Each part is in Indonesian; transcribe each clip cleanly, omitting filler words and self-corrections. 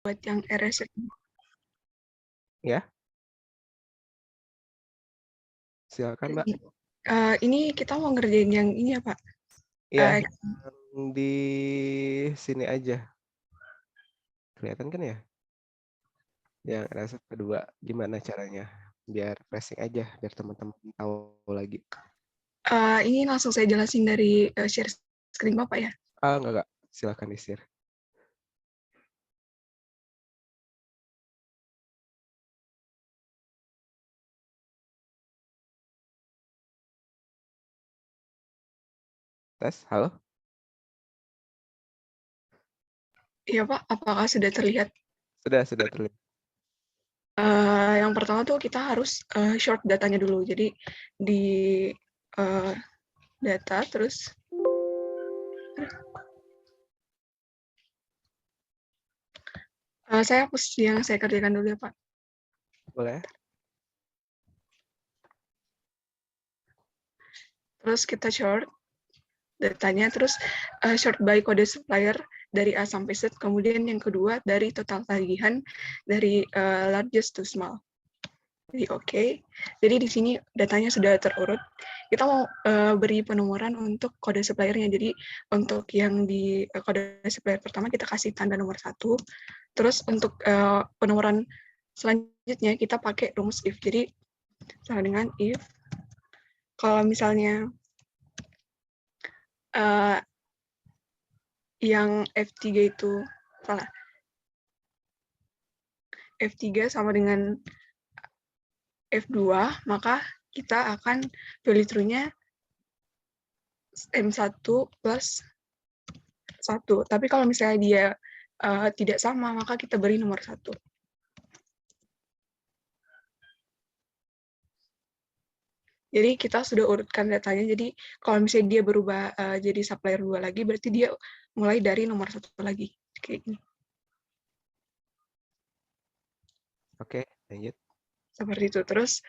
buat yang RSF. Ya, silakan Mbak. Ini kita mau ngerjain yang ini ya Pak? Iya, di sini aja. Kelihatan kan ya? Yang RSF kedua, gimana caranya? Biar pressing aja, biar teman-teman tahu lagi. Ini langsung saya jelasin dari share screen Bapak ya. Enggak. Silakan di-share. Tes, halo? Iya Pak, apakah sudah terlihat? Sudah terlihat. Yang pertama tuh kita harus short datanya dulu. Jadi di data terus saya hapus yang saya kerjakan dulu ya Pak. Boleh. Terus kita short datanya, terus short by kode supplier dari A sampai Z. Kemudian yang kedua dari total tagihan dari largest to small. Jadi oke. Jadi di sini datanya sudah terurut. Kita mau beri penomoran untuk kode suppliernya. Jadi untuk yang di kode supplier pertama kita kasih tanda nomor 1. Terus untuk penomoran selanjutnya kita pakai rumus if. Jadi sama dengan if kalau misalnya yang F3 itu salah. F3 sama dengan F2, maka kita akan value true-nya M1 plus 1. Tapi kalau misalnya dia tidak sama, maka kita beri nomor 1. Jadi kita sudah urutkan datanya. Jadi kalau misalnya dia berubah jadi supplier 2 lagi, berarti dia mulai dari nomor 1 lagi. Kayak gini. Oke, lanjut. Seperti itu. Terus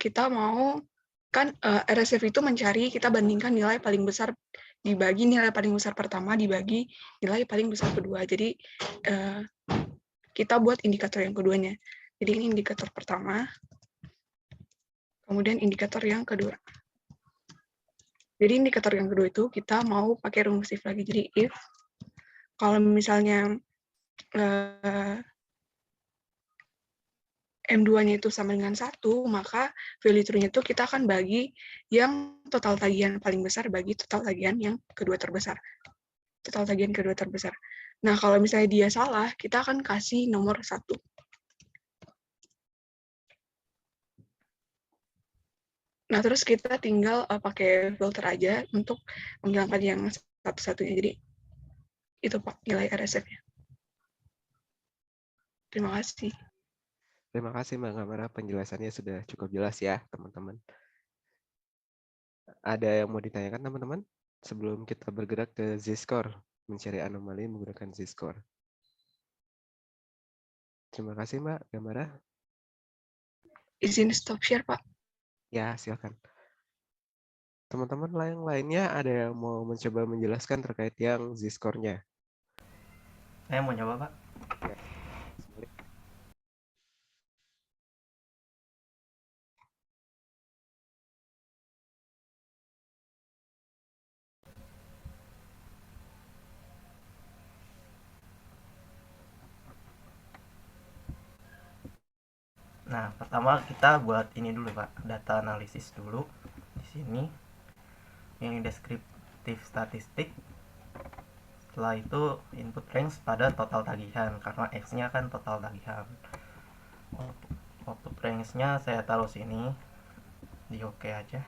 kita mau kan RSF itu mencari, kita bandingkan nilai paling besar dibagi nilai paling besar pertama dibagi nilai paling besar kedua. Jadi kita buat indikator yang keduanya. Jadi ini indikator pertama, kemudian indikator yang kedua. Jadi indikator yang kedua itu kita mau pakai rumus if lagi. Jadi if kalau misalnya M2-nya itu sama dengan 1, maka value true-nya itu kita akan bagi yang total tagihan paling besar bagi total tagihan yang kedua terbesar. Total tagihan kedua terbesar. Nah, kalau misalnya dia salah, kita akan kasih nomor 1. Nah, terus kita tinggal pakai filter aja untuk menghilangkan yang satu-satunya. Jadi, itu Pak, nilai RSF-nya. Terima kasih. Terima kasih Mbak Gamara, penjelasannya sudah cukup jelas ya, teman-teman. Ada yang mau ditanyakan, teman-teman? Sebelum kita bergerak ke Z-score, mencari anomali menggunakan Z-score. Terima kasih Mbak Gamara. Izin stop share, Pak. Ya, silakan. Teman-teman yang lainnya ada yang mau mencoba menjelaskan terkait yang Z-score-nya? Saya mau coba, Pak. Ya. Nah, pertama kita buat ini dulu, Pak. Data analisis dulu. Di sini yang deskriptif statistik. Setelah itu input range pada total tagihan karena X-nya kan total tagihan. Output range-nya saya taruh sini. Di oke aja.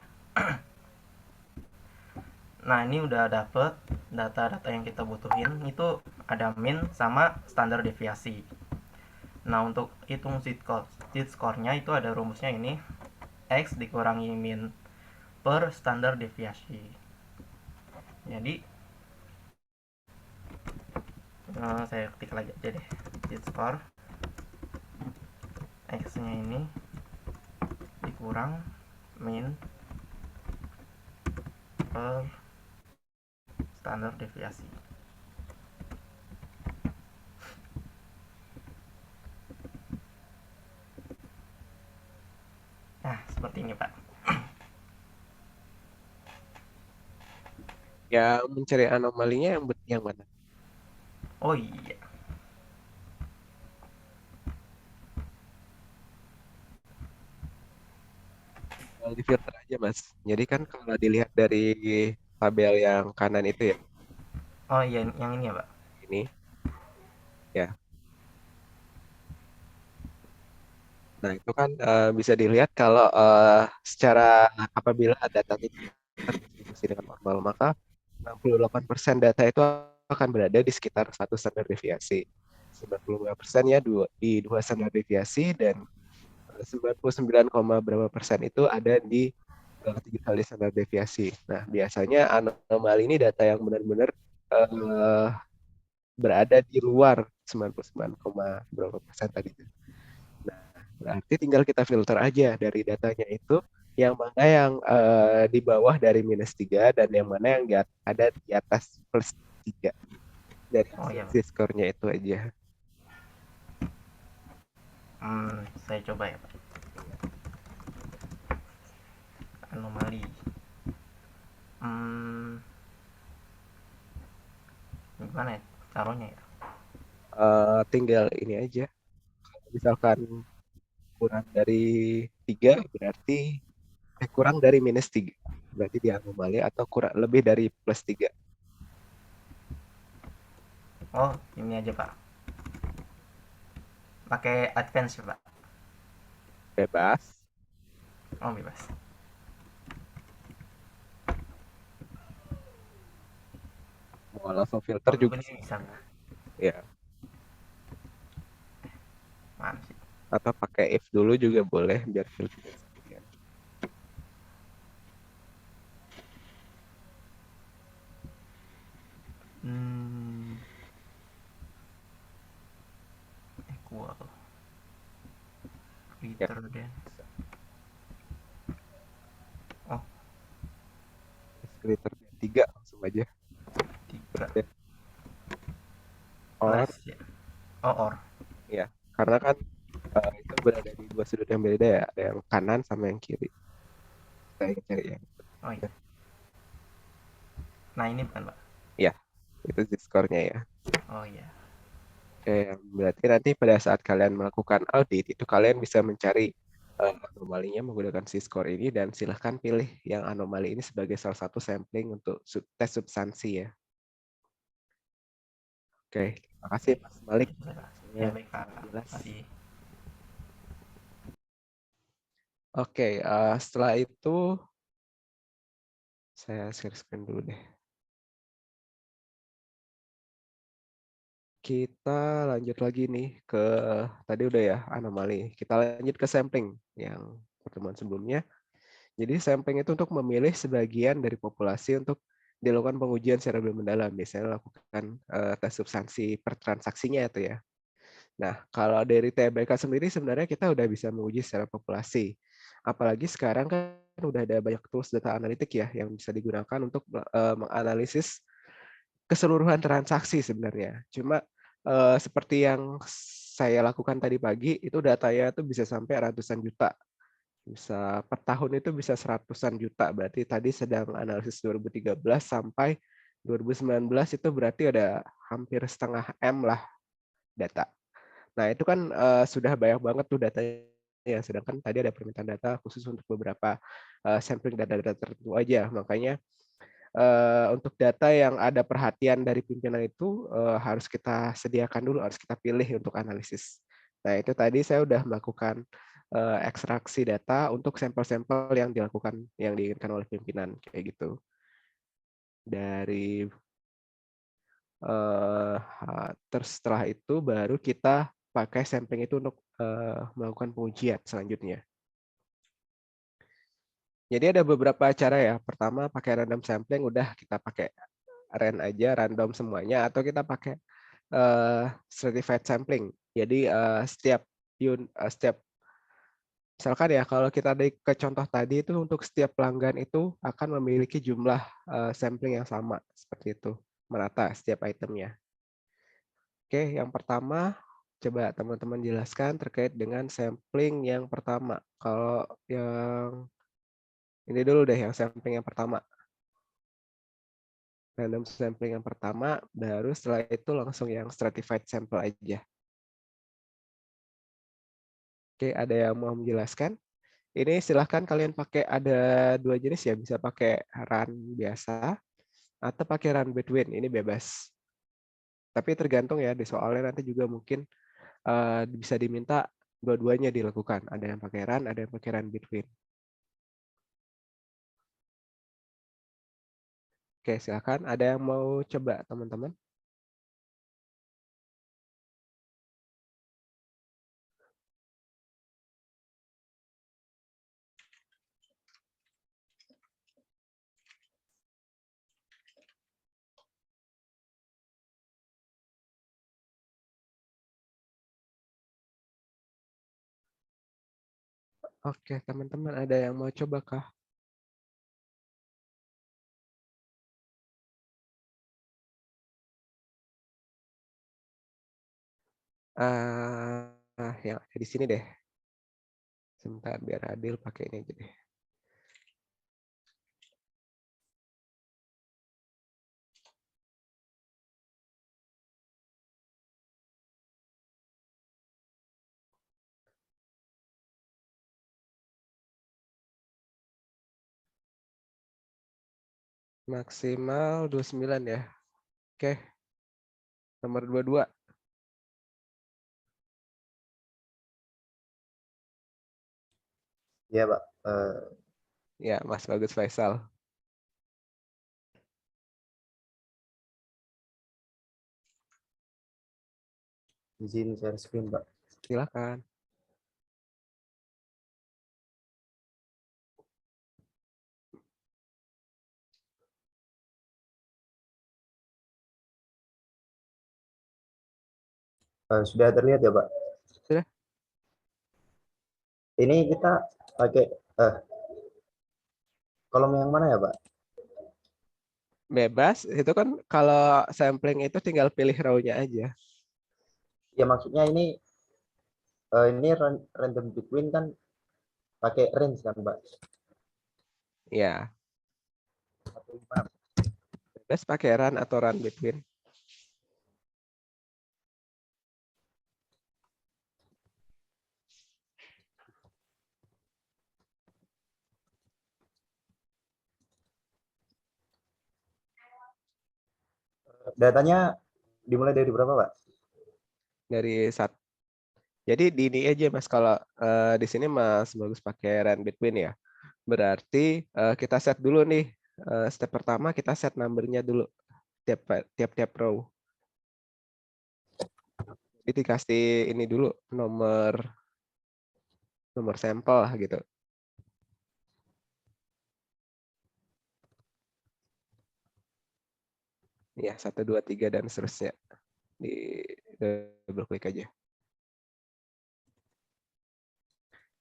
Nah, ini udah dapet data-data yang kita butuhin. Itu ada min sama standar deviasi. Nah, untuk hitung z-score-nya itu ada rumusnya ini. X dikurangi min per standar deviasi. Jadi saya ketik lagi aja deh, z-score X-nya ini dikurang min per standar deviasi. seperti ini, Pak. Ya, mencari anomalinya yang mana? Oh iya. Tinggal di filter aja, Mas. Jadi kan kalau dilihat dari tabel yang kanan itu ya, Oh iya, yang ini ya, Pak. ini ya. Nah, itu kan bisa dilihat kalau secara apabila data itu terdistribusi dengan normal, maka 68% data itu akan berada di sekitar satu standar deviasi. 95% ya di dua standar deviasi, dan 99, berapa persen itu ada di 3 kali standar deviasi. Nah, biasanya anomali ini data yang benar-benar eh, berada di luar 99, berapa persen tadi. Nah, berarti tinggal kita filter aja dari datanya itu yang mana yang di bawah dari -3 dan yang mana yang ada di atas +3 dari Oh hasil iya, Pak. Z-score-nya itu aja. Saya coba ya, Pak. Anomali. Hmm, Gimana ya caranya ya? Tinggal ini aja. Misalkan kurang dari 3 berarti kurang dari -3 berarti dia anomali, atau kurang lebih dari +3 Oh, ini aja, Pak. Pakai advance ya, Pak. bebas. Oh, bebas. Mau langsung filter Oh, juga ini sih, bisa, Pak. ya. Mantap sih. Atau pakai if dulu juga boleh biar filter sekalian. Hmm, Equal. Ya, Greater than. bisa. Oh, Filter 3 langsung aja. 3 Or plus ya. Oh, or. ya, karena kan itu berada di dua sudut yang berbeda ya, ada yang kanan sama yang kiri. Saya cari yang Oh iya. Nah, ini bukan, Pak. ya, itu Z-score-nya ya. Oh iya. Oke, berarti nanti pada saat kalian melakukan audit itu kalian bisa mencari anomalinya menggunakan Z-score ini, dan silahkan pilih yang anomali ini sebagai salah satu sampling untuk tes substansi ya. Oke, terima kasih Baik. Mas Malik. Bisa, Pak. Semuanya Ya, baik, Pak. jelas. Masih. Oke, setelah itu saya share screen dulu deh. Kita lanjut lagi nih ke tadi udah ya anomali. Kita lanjut ke sampling yang pertemuan sebelumnya. Jadi sampling itu untuk memilih sebagian dari populasi untuk dilakukan pengujian secara lebih mendalam. Biasanya lakukan tes substansi per transaksinya itu ya. Nah, kalau dari TBK sendiri sebenarnya kita udah bisa menguji secara populasi. Apalagi sekarang kan udah ada banyak tools data analitik ya yang bisa digunakan untuk menganalisis keseluruhan transaksi sebenarnya. Cuma seperti yang saya lakukan tadi pagi, itu datanya tuh bisa sampai ratusan juta. Bisa per tahun itu bisa seratusan juta. Berarti tadi sedang analisis 2013 sampai 2019 itu berarti ada hampir setengah M lah data. Nah, itu kan sudah banyak banget tuh datanya. Sedangkan tadi ada permintaan data khusus untuk beberapa sampling data-data tertentu aja. Makanya untuk data yang ada perhatian dari pimpinan itu harus kita sediakan dulu, harus kita pilih untuk analisis. Nah, itu tadi saya udah melakukan ekstraksi data untuk sampel-sampel yang diinginkan oleh pimpinan kayak gitu. Dari terus setelah itu baru kita pakai sampling itu untuk melakukan pengujian selanjutnya. Jadi ada beberapa cara ya. Pertama pakai random sampling, udah kita pakai aja random semuanya, atau kita pakai stratified sampling. Jadi setiap misalkan ya kalau kita ke contoh tadi itu untuk setiap pelanggan itu akan memiliki jumlah sampling yang sama seperti itu, merata setiap itemnya. Oke, yang pertama Coba teman-teman jelaskan terkait dengan sampling yang pertama. Kalau yang ini dulu deh, yang sampling yang pertama. Random sampling yang pertama, baru setelah itu langsung yang stratified sample aja. Oke, ada yang mau menjelaskan? Ini silahkan kalian pakai, ada 2 jenis ya, bisa pakai run biasa atau pakai run between, ini bebas. Tapi tergantung ya, di soalnya nanti juga mungkin bisa diminta dua-duanya dilakukan. Ada yang pakai run, ada yang pakai run between. Oke, silakan. Ada yang mau coba, teman-teman? Oke, teman-teman, ada yang mau coba kah? Yang ada di sini deh. Sebentar, biar adil pakai ini aja deh. Maksimal 29 ya. Oke. Nomor 22. Iya, Pak. Ya, Mas Bagus Faisal. Izin share screen, Pak. Silakan. Sudah terlihat ya, Pak? Sudah. Ini kita pakai kolom yang mana ya, Pak? Bebas, itu kan kalau sampling itu tinggal pilih row-nya aja. Ya, maksudnya ini random between kan pakai range kan, Pak? Ya, bebas pakai run atau run between. Datanya dimulai dari berapa, Pak? Dari satu. Jadi di ini aja Mas, kalau di sini Mas Bagus pakai run between ya. Berarti kita set dulu nih. Step pertama kita set number-nya dulu tiap-tiap row. Jadi dikasih ini dulu nomor sampel lah gitu. Ya, 1, 2, 3 dan seterusnya. Di double klik aja.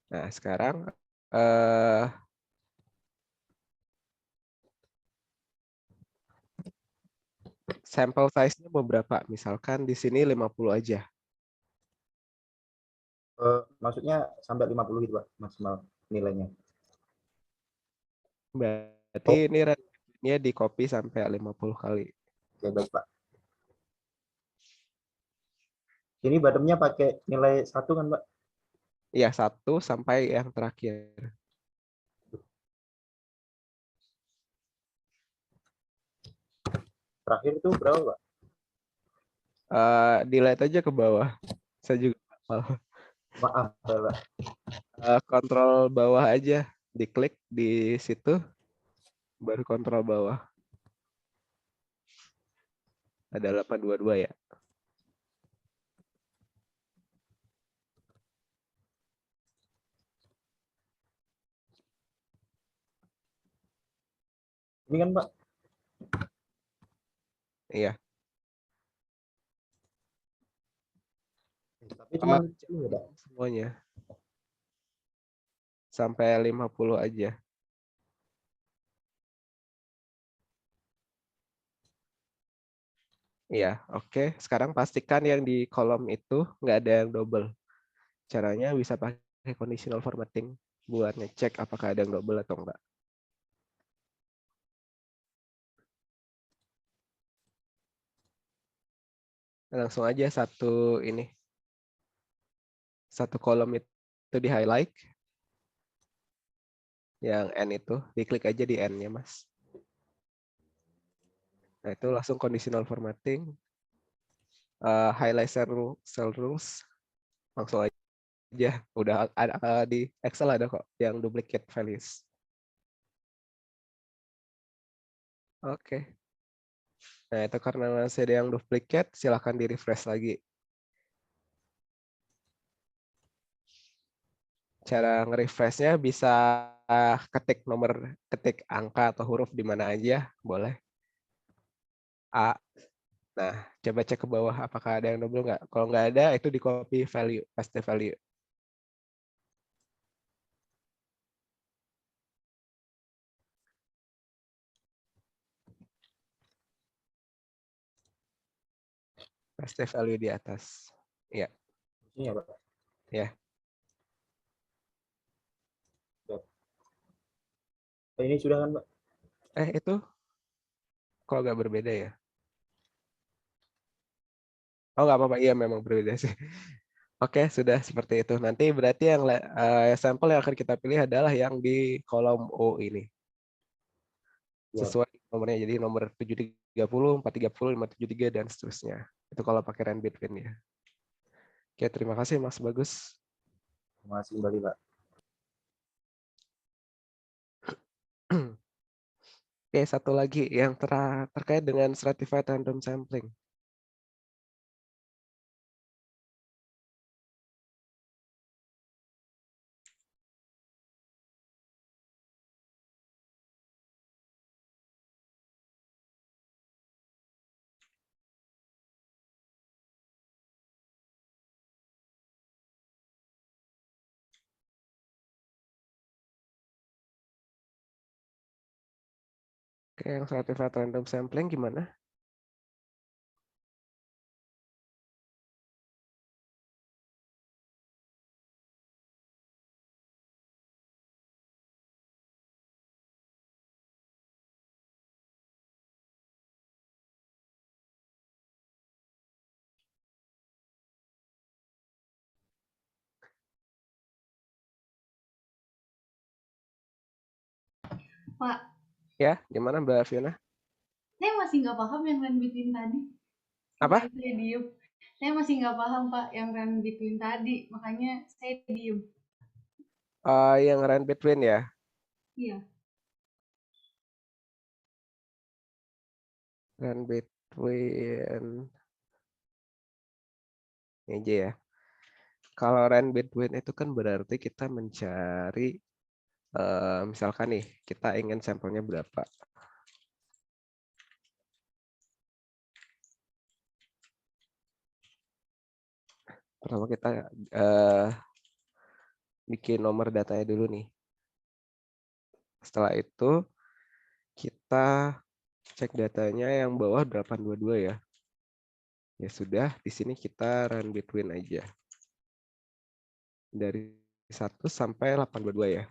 Nah, sekarang sampel size-nya mau berapa? Misalkan di sini 50 aja. Maksudnya sampai 50 gitu, Pak, maksimal nilainya. Berarti ini range-nya di copy sampai 50 kali. Oke, baik, Pak. Ini bottom-nya pakai nilai 1 kan, Pak? Ya, 1 sampai yang terakhir. Terakhir itu berapa, Pak? Dilihat aja ke bawah. Saya juga hafal. Maaf, Pak. Kontrol bawah aja. Diklik di situ, baru kontrol bawah. Ada 822 ya. Ini kan, Pak? Iya. Tapi cuma Ini ini, Pak. semuanya. Sampai 50 aja. Iya, oke. Sekarang pastikan yang di kolom itu nggak ada yang double. Caranya bisa pakai conditional formatting buat ngecek apakah ada yang double atau enggak. Langsung aja satu kolom itu di highlight, yang N itu diklik aja di N-nya, Mas. Nah, itu langsung conditional formatting, highlight cell rules, langsung aja. Udah ada di Excel ada kok yang duplicate values. Oke. Nah, itu karena masih ada yang duplicate, silahkan di refresh lagi. Cara nge-refresh-nya bisa ketik angka atau huruf di mana aja, boleh. A. Nah, coba cek ke bawah apakah ada yang double nggak. Kalau nggak ada, itu di copy value, paste value. Paste value di atas. Ya, Ini ya, Pak. ya. Ini sudah kan, Pak? Itu kok nggak berbeda ya? Oh, nggak apa-apa. Iya, memang berbeda sih. Oke, sudah seperti itu. Nanti berarti yang sampel yang akan kita pilih adalah yang di kolom O ini. Ya. Sesuai nomornya. Jadi nomor 730, 430, 573, dan seterusnya. Itu kalau pakai rand between ya. Oke, terima kasih Mas Bagus. Terima kasih kembali, Pak. Oke, satu lagi yang terkait dengan stratified random sampling. Oke, yang stratified random sampling gimana? Pak, Ya, gimana Mbak Fiona? saya masih nggak paham yang run between tadi. Apa? Makanya saya diem. Saya masih nggak paham, Pak, yang run between tadi. Makanya saya diem. Yang run between ya. Iya. Run between ini aja ya. Kalau run between itu kan berarti kita mencari misalkan nih kita ingin sampelnya berapa. Pertama kita bikin nomor datanya dulu nih. Setelah itu kita cek datanya yang bawah 822 ya. Ya sudah, di sini kita run between aja. Dari 1 sampai 822 ya.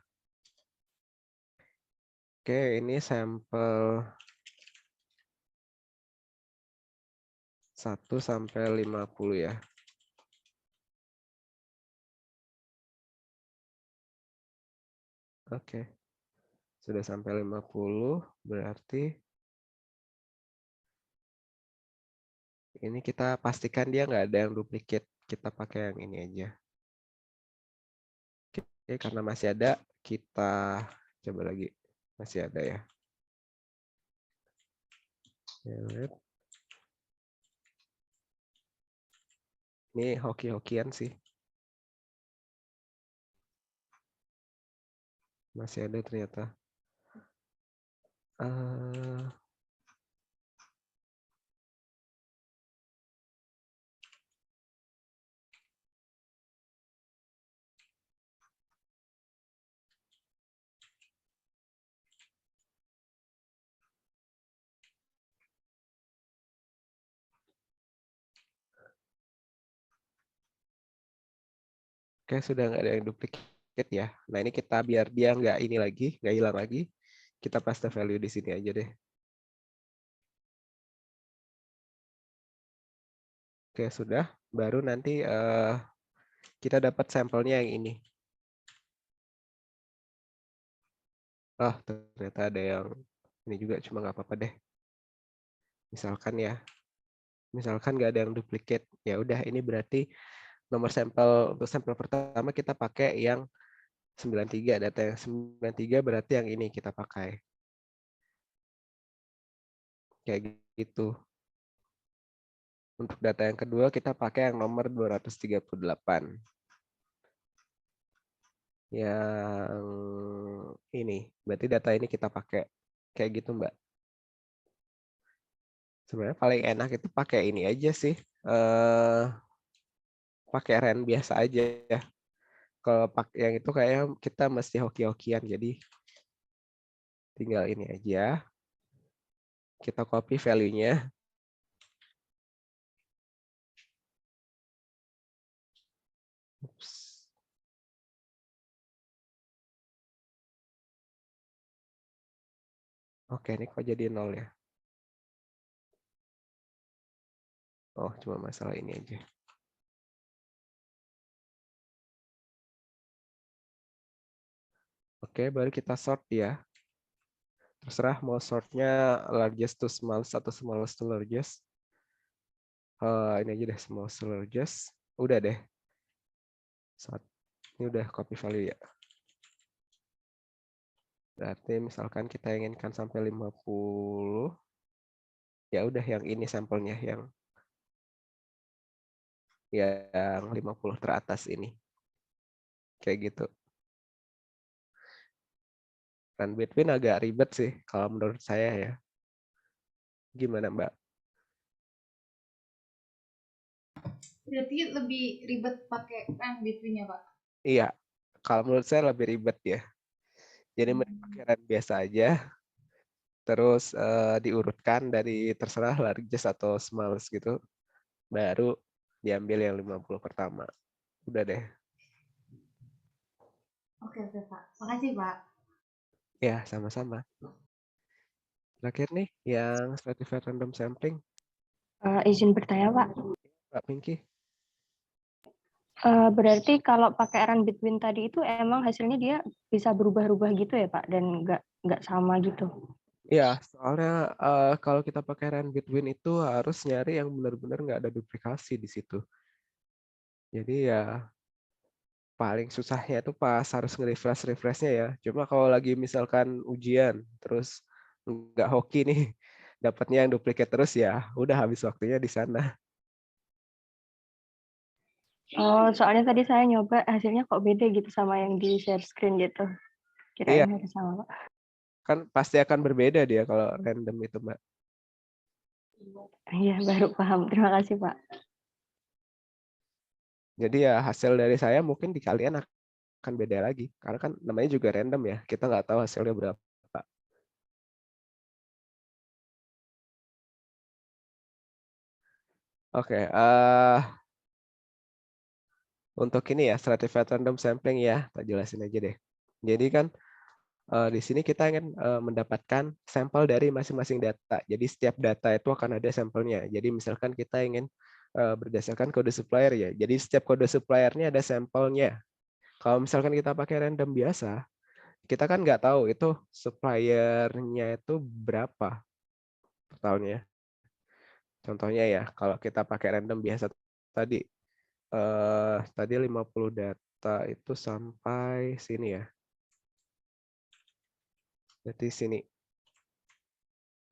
Oke, ini sampel 1 sampai 50 ya. Oke. Sudah sampai 50, berarti ini kita pastikan dia nggak ada yang duplicate. Kita pakai yang ini aja. Oke, karena masih ada, kita coba lagi. Masih ada ya. Ini hoki-hokian sih. Masih ada ternyata. Oke, sudah nggak ada yang duplicate ya. Nah, ini kita biar dia nggak ini lagi, nggak hilang lagi, kita paste value di sini aja deh. Oke, sudah. Baru nanti kita dapat sampelnya yang ini. Oh, ternyata ada yang ini juga, cuma nggak apa-apa deh. Misalkan ya, misalkan nggak ada yang duplicate, ya udah ini berarti nomor sampel untuk sampel pertama kita pakai yang 93, data yang 93 berarti yang ini kita pakai. Kayak gitu. Untuk data yang kedua kita pakai yang nomor 238. Yang ini, berarti data ini kita pakai. Kayak gitu, Mbak. Sebenarnya paling enak itu pakai ini aja sih. Pakai ren biasa aja ya. Kalau pakai yang itu kayak kita mesti hoki-hokian, jadi tinggal ini aja. Kita copy value-nya. Oops. Oke, ini kok jadi 0 ya? Oh, cuma masalah ini aja. Oke, baru kita sort ya. Terserah mau sortnya largest to smallest atau smallest to largest. Ini aja deh, smallest to largest. Udah deh. Ini udah copy value ya. Berarti misalkan kita inginkan sampai 50. Ya udah yang ini sampelnya yang 50 teratas ini. Kayak gitu. Run between agak ribet sih kalau menurut saya ya. Gimana, Mbak? Berarti lebih ribet pakai run between-nya, Pak? Iya, kalau menurut saya lebih ribet ya. Jadi pakai run biasa aja, terus diurutkan dari terserah largest atau smallest gitu, baru diambil yang 50 pertama. Udah deh. Oke, Pak. Makasih, Pak. Ya, sama-sama. Terakhir nih, yang stratified random sampling. Izin bertanya, Pak. Pak Pinky. Berarti kalau pakai run between tadi itu emang hasilnya dia bisa berubah-ubah gitu ya, Pak? Dan nggak sama gitu. Ya, soalnya kalau kita pakai run between itu harus nyari yang benar-benar nggak ada duplikasi di situ. Jadi ya paling susahnya itu pas harus nge-refresh-refreshnya ya. Cuma kalau lagi misalkan ujian, terus nggak hoki nih, dapatnya yang duplikat terus ya, udah habis waktunya di sana. Oh, soalnya tadi saya nyoba hasilnya kok beda gitu sama yang di share screen gitu. Iya, Kirain harus sama, Pak. kan pasti akan berbeda dia kalau random itu, Mbak. Iya, baru paham. Terima kasih, Pak. Jadi ya hasil dari saya mungkin di kalian akan beda lagi. Karena kan namanya juga random ya, kita nggak tahu hasilnya berapa. Oke, untuk ini ya, stratified random sampling ya, tak jelasin aja deh. Jadi kan di sini kita ingin mendapatkan sampel dari masing-masing data. Jadi setiap data itu akan ada sampelnya. Jadi misalkan kita ingin berdasarkan kode supplier ya. Jadi setiap kode suppliernya ada sampelnya. Kalau misalkan kita pakai random biasa, kita kan nggak tahu itu suppliernya itu berapa per tahunnya. Contohnya ya, kalau kita pakai random biasa tadi, tadi 50 data itu sampai sini ya. Berarti sini.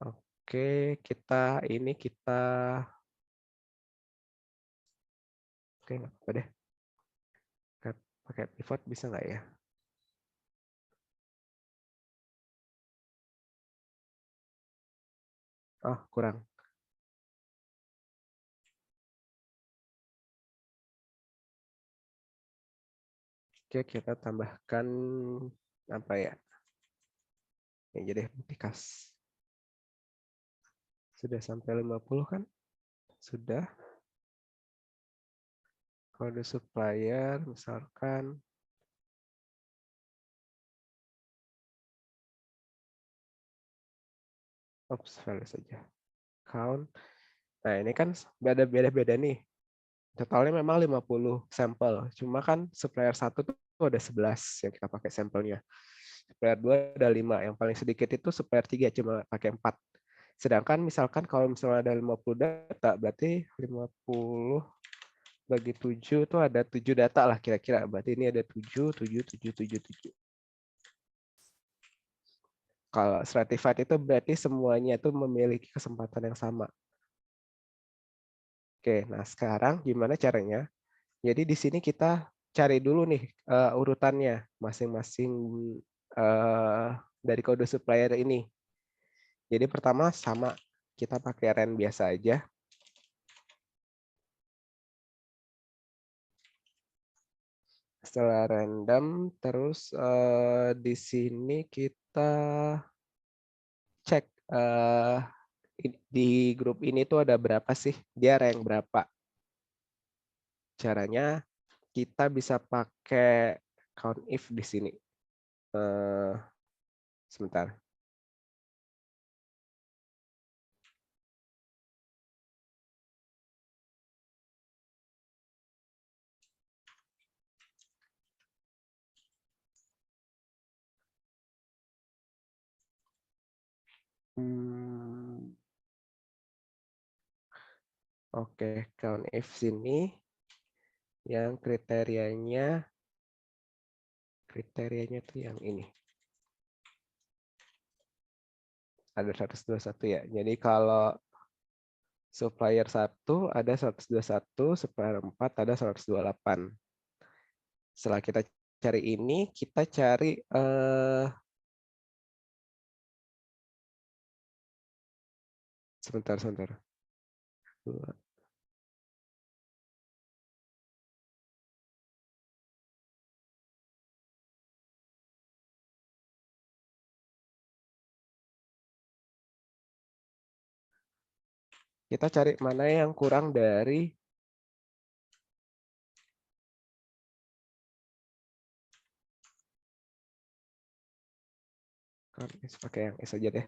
Oke, kita oke nggak apa deh. Pakai pivot bisa nggak ya? Oh, kurang. Oke, kita tambahkan apa ya? Ini jadi multicast. Sudah sampai 50 kan? Sudah. kode supplier misalkan value saja. Count. Nah, ini kan beda-beda nih. Totalnya memang 50 sampel. Cuma kan supplier 1 tuh ada 11 yang kita pakai sampelnya. Supplier 2 ada 5. Yang paling sedikit itu supplier 3 cuma pakai 4. Sedangkan misalkan kalau misalnya ada 50 data, berarti 50 bagi 7 itu ada 7 data lah kira-kira. Berarti ini ada 7, 7, 7, 7, 7. Kalau stratified itu berarti semuanya itu memiliki kesempatan yang sama. Oke, nah sekarang gimana caranya? Jadi di sini kita cari dulu nih urutannya masing-masing dari kode supplier ini. Jadi pertama sama kita pakai ren biasa aja. Setelah random, terus di sini kita cek di grup ini tuh ada berapa sih? Dia rank berapa? Caranya kita bisa pakai count if di sini. Sebentar. Oke, count if sini yang kriterianya tuh yang ini. Ada 121 ya. Jadi kalau supplier 1 ada 121, supplier 4 ada 128. Setelah kita cari ini, kita cari sebentar. Kita cari mana yang kurang dari pakai yang S aja deh.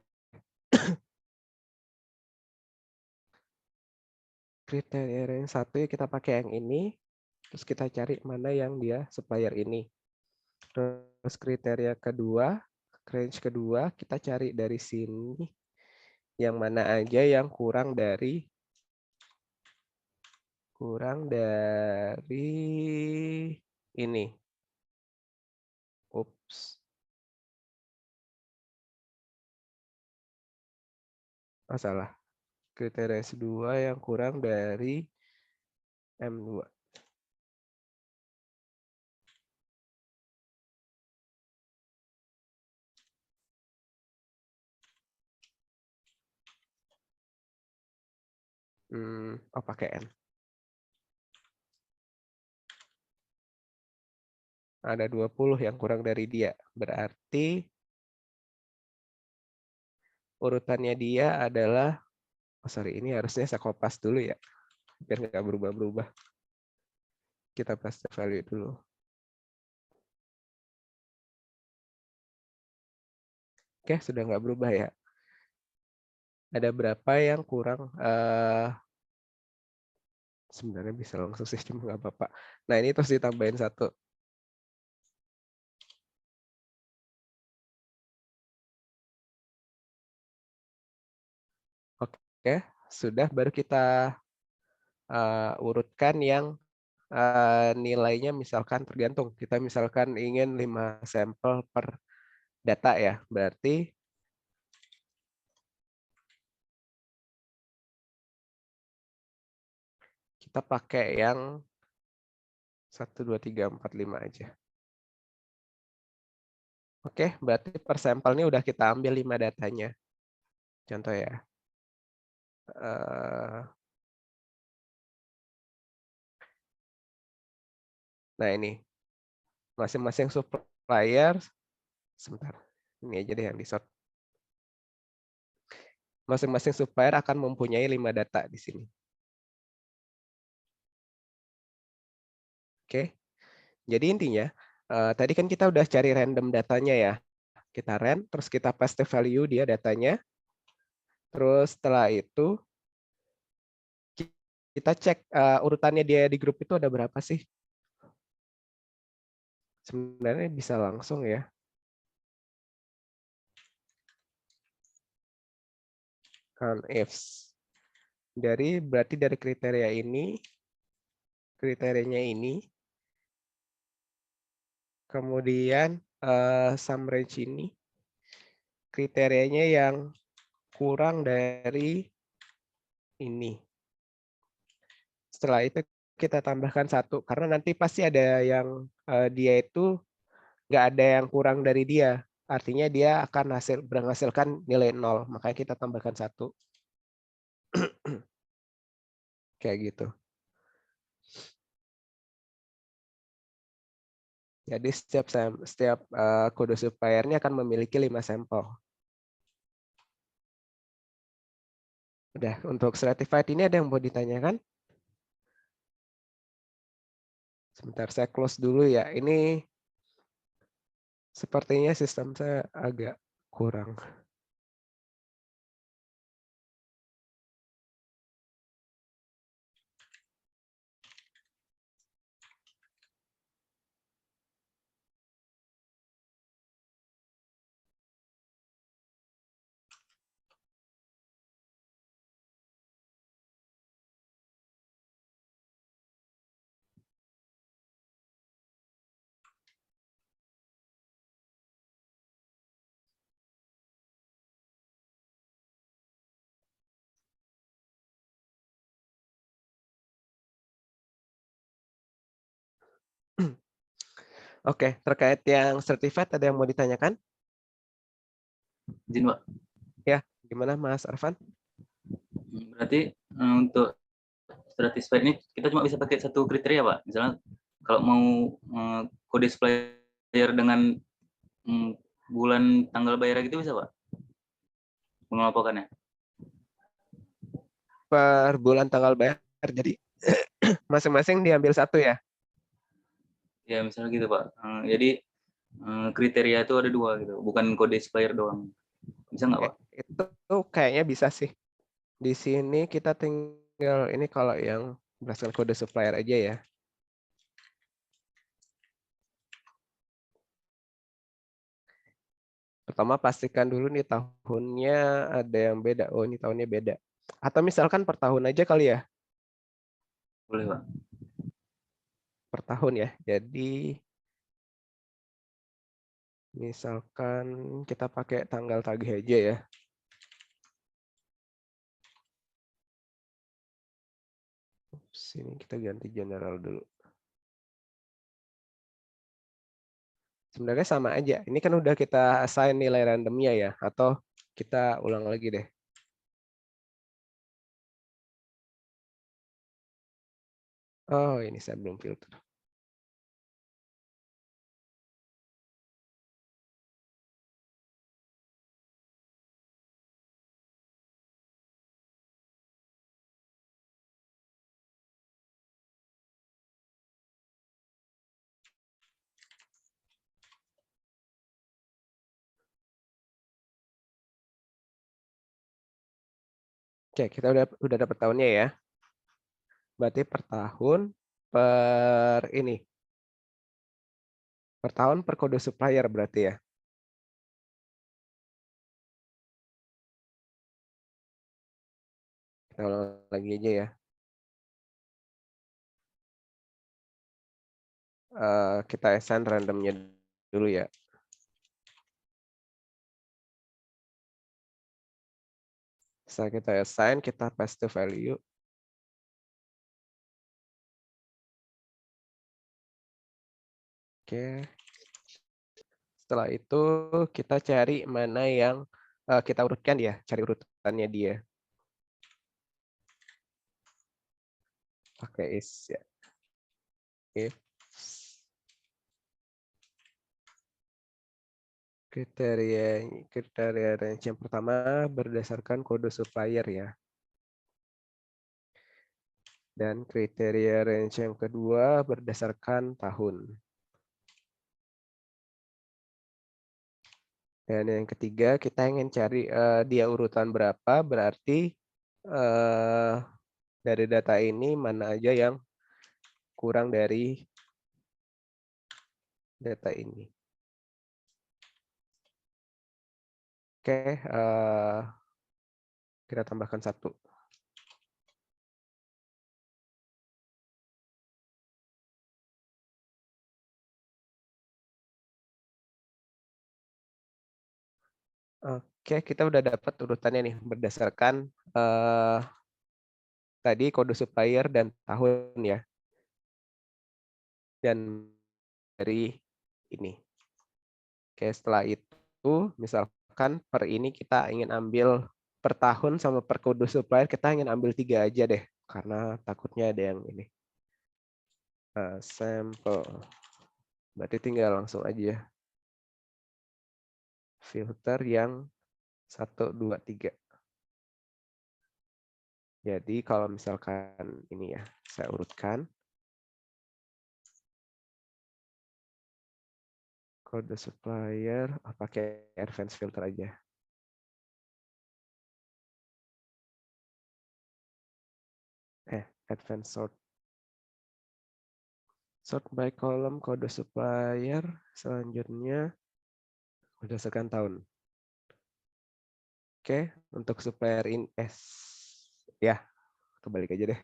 Kriteria yang satu ya kita pakai yang ini, terus kita cari mana yang dia supplier ini. Terus kriteria kedua, range kedua kita cari dari sini yang mana aja yang kurang dari ini. Ups. Masalah. Kriteria kedua yang kurang dari M2. Pakai N. Ada 20 yang kurang dari dia. Berarti urutannya dia adalah, ini harusnya saya kopas dulu ya. Biar nggak berubah-berubah. Kita paste value dulu. Oke, sudah nggak berubah ya. Ada berapa yang kurang? Sebenarnya bisa langsung sih, cuma nggak apa-apa. Nah, ini terus ditambahin 1. Oke, sudah. Baru kita urutkan yang nilainya misalkan tergantung. Kita misalkan ingin 5 sampel per data ya. Berarti kita pakai yang 1, 2, 3, 4, 5 aja. Oke, berarti per sampelnya udah kita ambil 5 datanya. Contoh ya. Nah ini. Masing-masing supplier. Sebentar. Ini aja deh yang di-sort. Masing-masing supplier akan mempunyai 5 data di sini. Oke. Jadi intinya tadi kan kita udah cari random datanya ya. Kita rand, terus kita paste value dia datanya. Terus setelah itu kita cek urutannya dia di grup itu ada berapa sih? Sebenarnya bisa langsung ya. Kan ifs. Berarti dari kriterianya ini, kemudian sum range ini, kriterianya yang kurang dari ini. Setelah itu kita tambahkan 1, karena nanti pasti ada yang dia itu nggak ada yang kurang dari dia. Artinya dia akan menghasilkan nilai 0, makanya kita tambahkan 1. Kayak gitu. Jadi setiap kode suppliernya akan memiliki 5 sampel. Udah, untuk stratified ini ada yang mau ditanyakan? Sebentar, saya close dulu ya. Ini sepertinya sistem saya agak kurang. Oke, terkait yang certified ada yang mau ditanyakan? Izin, Pak. Ya, gimana Mas Arfan? Berarti untuk stratified ini kita cuma bisa pakai satu kriteria, Pak. Misalnya kalau mau kode supplier dengan bulan tanggal bayar gitu bisa, Pak? Melaporkannya. Per bulan tanggal bayar, jadi masing-masing diambil 1 ya? Ya, misalnya gitu, Pak. Jadi kriteria itu ada 2 gitu, bukan kode supplier doang. Bisa nggak, Pak? Itu kayaknya bisa sih. Di sini kita tinggal ini kalau yang berdasarkan kode supplier aja ya. Pertama pastikan dulu nih tahunnya ada yang beda. Oh, ini tahunnya beda. Atau misalkan per tahun aja kali ya. Boleh, Pak. Per tahun ya. Jadi misalkan kita pakai tanggal tagih aja ya. Sini kita ganti general dulu. Sebenarnya sama aja. Ini kan udah kita assign nilai randomnya ya. Atau kita ulang lagi deh. Oh, ini saya belum filter. Oke, kita udah dapat tahunnya ya. Berarti per tahun per tahun per kode supplier berarti ya. Kita ulang lagi aja ya. Kita assign randomnya dulu ya. Setelah kita assign, kita paste value. Oke. Setelah itu kita cari mana yang kita urutkan ya, cari urutannya dia. Pakai is ya. If kriteria range yang pertama berdasarkan kode supplier ya. Dan kriteria range yang kedua berdasarkan tahun. Dan yang ketiga kita ingin cari dia urutan berapa, berarti dari data ini mana aja yang kurang dari data ini. Oke, kita tambahkan 1. Oke, kita udah dapat urutannya nih berdasarkan tadi kode supplier dan tahun ya. Dan dari ini. Oke, setelah itu misalkan per ini kita ingin ambil per tahun sama per kode supplier kita ingin ambil 3 aja deh. Karena takutnya ada yang ini. Sampel. Berarti tinggal langsung aja filter yang 1, 2, 3. Jadi kalau misalkan ini ya, saya urutkan. Kode supplier, pakai advanced filter aja. Advanced sort. Sort by column kode supplier, selanjutnya berdasarkan tahun. Oke, untuk supplier in ya, kebalik aja deh.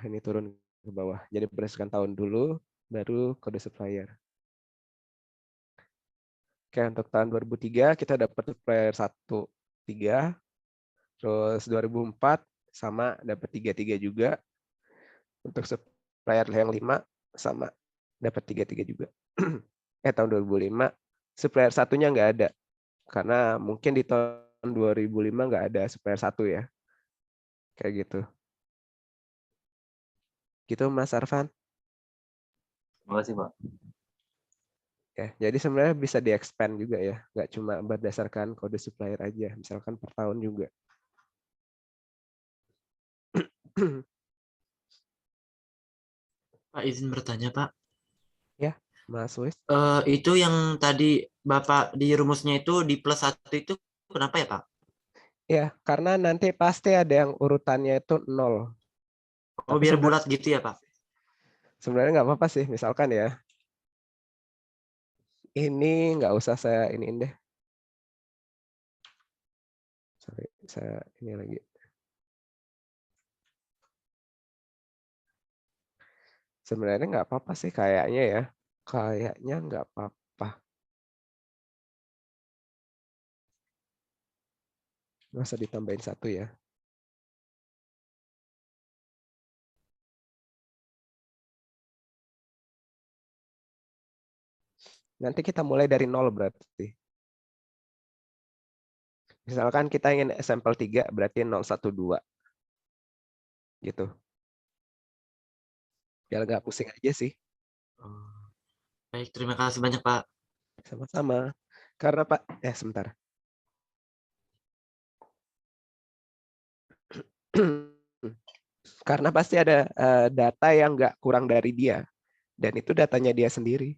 Ini turun ke bawah. Jadi berdasarkan tahun dulu, baru kode supplier. Oke, untuk tahun 2003 kita dapat supplier 1, 3. Terus 2004 sama dapat 3 juga. Untuk supplier yang 5 sama dapat 3 juga. Tahun 2005 supplier satunya nggak ada. Karena mungkin di tahun 2005 nggak ada supplier 1 ya. Kayak gitu. Gitu Mas Arfan. Terima kasih, Pak. Ya, jadi sebenarnya bisa di-expand juga ya. Nggak cuma berdasarkan kode supplier aja. Misalkan per tahun juga. Pak, izin bertanya, Pak. Ya, Mas Wis. Itu yang tadi Bapak di rumusnya itu di plus 1 itu kenapa ya, Pak? Ya, karena nanti pasti ada yang urutannya itu 0. Oh, biar bulat gitu ya, Pak? Sebenarnya nggak apa-apa sih. Misalkan ya, ini nggak usah saya iniin deh. Sorry, saya ini lagi. Sebenarnya nggak apa-apa sih kayaknya ya. Kayaknya nggak apa-apa. Nggak usah ditambahin 1 ya. Nanti kita mulai dari 0 berarti. Misalkan kita ingin sampel 3 berarti 0, 1, 2. Gitu. Biar nggak pusing aja sih. Baik, terima kasih banyak, Pak. Sama-sama. Karena Pak, sebentar. Karena pasti ada data yang nggak kurang dari dia. Dan itu datanya dia sendiri.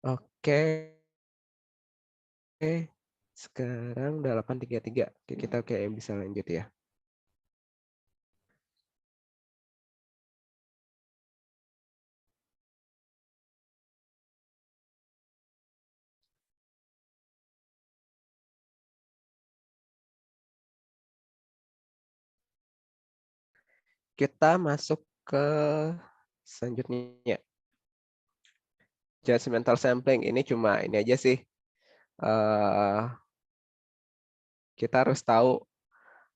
Oke. Sekarang udah 833. Kita kayak bisa lanjut ya. Kita masuk ke selanjutnya. Judgmental sampling ini cuma ini aja sih. Kita harus tahu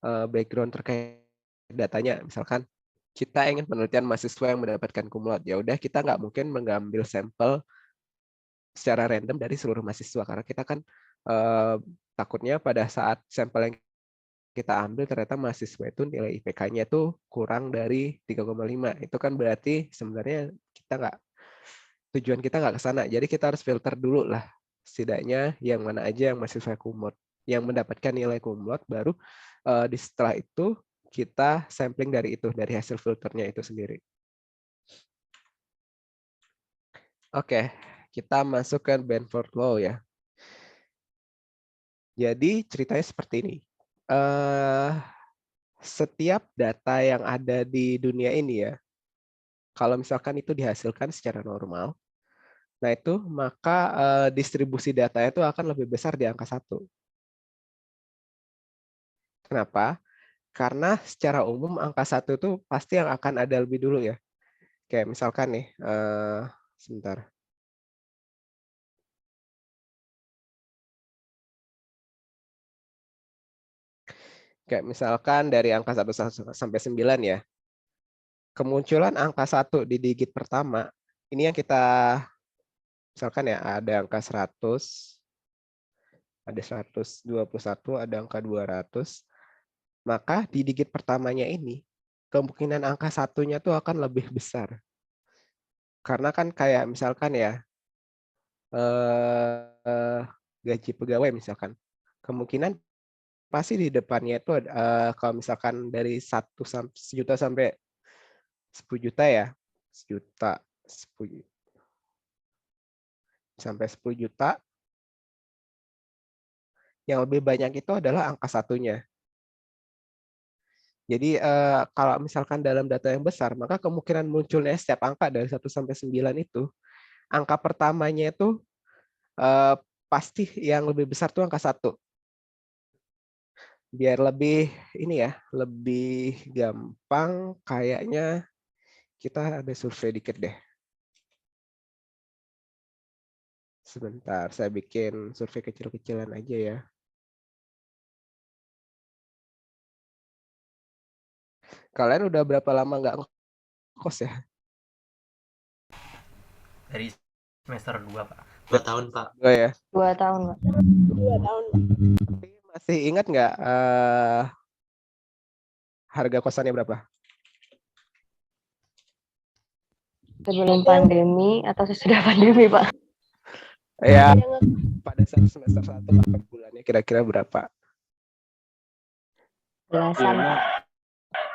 background terkait datanya. Misalkan kita ingin penelitian mahasiswa yang mendapatkan kumulat. Ya udah kita nggak mungkin mengambil sampel secara random dari seluruh mahasiswa karena kita kan takutnya pada saat sampel yang kita ambil ternyata mahasiswa itu nilai IPK-nya itu kurang dari 3,5. Itu kan berarti sebenarnya kita tujuan kita nggak ke sana. Jadi kita harus filter dulu lah, setidaknya yang mana aja yang masih cum laude, yang mendapatkan nilai cum laude, baru setelah itu kita sampling dari itu, dari hasil filternya itu sendiri. Oke, kita masuk ke Benford Law ya. Jadi ceritanya seperti ini. Setiap data yang ada di dunia ini ya, kalau misalkan itu dihasilkan secara normal, nah itu maka distribusi datanya itu akan lebih besar di angka 1. Kenapa? Karena secara umum angka 1 itu pasti yang akan ada lebih dulu ya. Kayak misalkan nih, sebentar. Kayak misalkan dari angka 1 sampai 9 ya. Kemunculan angka 1 di digit pertama, ini yang kita, misalkan ya ada angka 100, ada 121, ada angka 200, maka di digit pertamanya ini, kemungkinan angka 1-nya tuh akan lebih besar. Karena kan kayak misalkan ya, gaji pegawai misalkan, kemungkinan pasti di depannya itu kalau misalkan dari 1 juta sampai 10 juta ya, 10 sampai 10 juta, yang lebih banyak itu adalah angka 1-nya. Jadi kalau misalkan dalam data yang besar, maka kemungkinan munculnya setiap angka dari 1 sampai 9 itu, angka pertamanya itu pasti yang lebih besar tuh angka 1. Biar lebih ini ya, lebih gampang, kayaknya kita ada survei dikit deh. Sebentar, saya bikin survei kecil-kecilan aja ya. Kalian udah berapa lama nggak ngekos ya? Dari semester 2, Pak. 2 tahun, Pak. 2 ya? 2 tahun, Pak. 2 tahun, Pak. Tapi masih ingat nggak harga kosannya berapa? Sebelum pandemi atau sesudah pandemi, Pak? Ya, pada saat semester 1 lah, per bulannya kira-kira berapa? Belasan, Pak.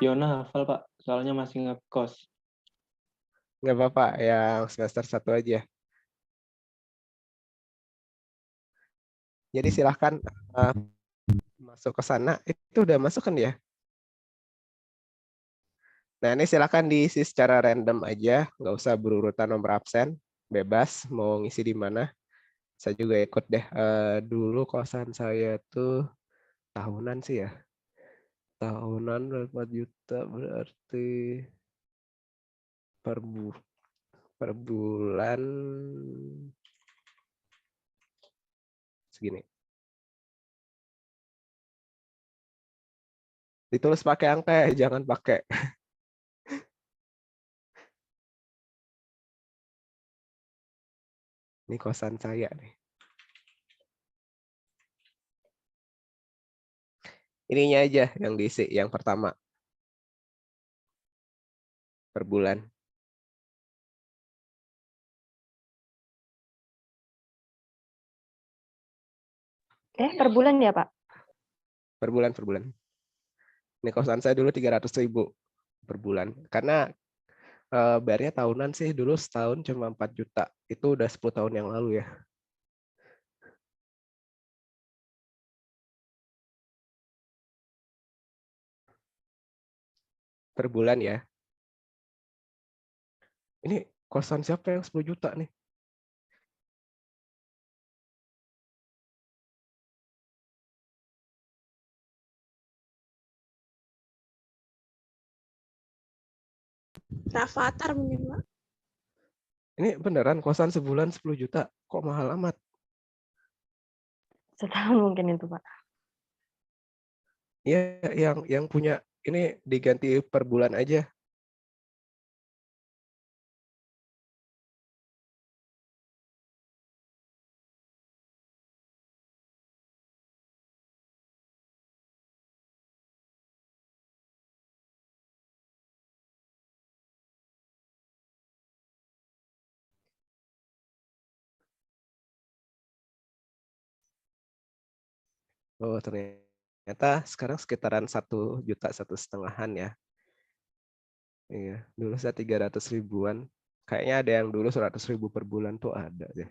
Yona hafal, Pak. Soalnya masih ngekos. Nggak apa-apa, yang semester 1 aja. Jadi silahkan masuk ke sana. Itu udah masuk kan ya? Nah, ini silahkan diisi secara random aja. Nggak usah berurutan nomor absen. Bebas, mau ngisi di mana. Saya juga ikut deh. Dulu kosan saya tuh tahunan sih ya. Tahunan 4 juta berarti per bulan segini. Ditulis pakai angka ya, jangan pakai. Ini kosan saya nih. Ininya aja yang diisi, yang pertama. Per bulan. Per bulan ya, Pak? Per bulan. Ini kosan saya dulu 300.000 per bulan. Karena bayarnya tahunan sih, dulu setahun cuma 4 juta. Itu udah 10 tahun yang lalu ya. Per bulan ya. Ini kosan siapa yang 10 juta nih? Rafathar mungkin, Pak. Ini beneran kosan sebulan 10 juta? Kok mahal amat? Setahun mungkin itu, Pak. Ya, yang punya ini diganti per bulan aja. Oh, ternyata sekarang sekitaran 1 juta 1,5-an ya. Iya, dulu saya 300 ribuan. Kayaknya ada yang dulu 100 ribu per bulan tuh ada deh.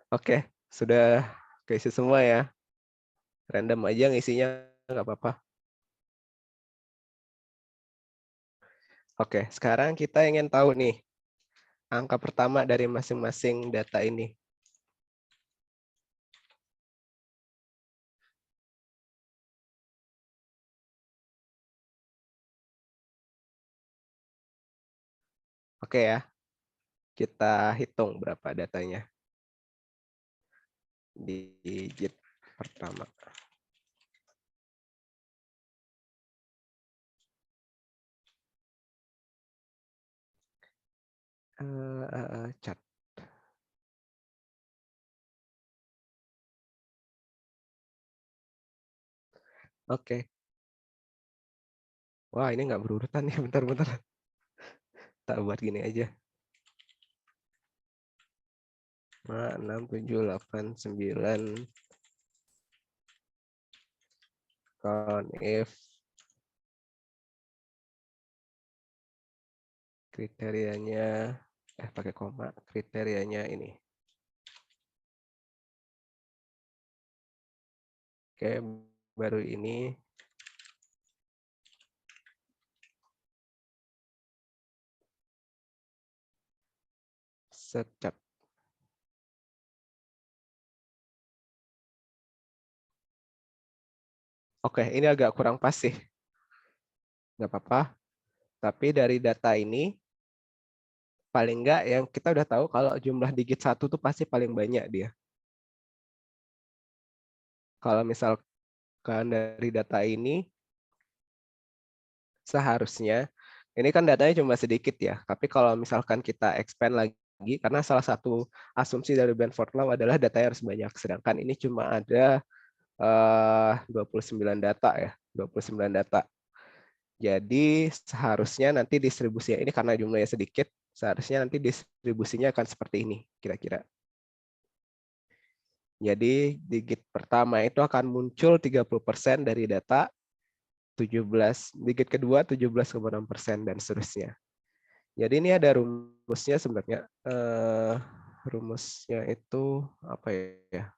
Oke, sudah keisi semua ya. Random aja ngisinya, nggak apa-apa. Oke, sekarang kita ingin tahu nih, angka pertama dari masing-masing data ini. Oke ya, kita hitung berapa datanya. Digit pertama. Cat. Oke. Wah, ini nggak berurutan nih, bentar-bentar. Tak buat gini aja. 5, 6, 7, 8, 9. Count if kriterianya, pakai koma, kriterianya ini. Oke, baru ini. Secap. Oke, ini agak kurang pas sih. Nggak apa-apa. Tapi dari data ini, paling nggak yang kita udah tahu kalau jumlah digit 1 tuh pasti paling banyak dia. Kalau misalkan dari data ini, seharusnya, ini kan datanya cuma sedikit ya, tapi kalau misalkan kita expand lagi, karena salah satu asumsi dari Benford Law adalah datanya harus banyak, sedangkan ini cuma ada 29 data ya, 29 data. Jadi seharusnya nanti distribusinya ini karena jumlahnya sedikit, seharusnya nanti distribusinya akan seperti ini kira-kira. Jadi digit pertama itu akan muncul 30% dari data, 17 digit kedua 17,6% dan seterusnya. Jadi ini ada rumusnya sebenarnya. Rumusnya itu apa ya?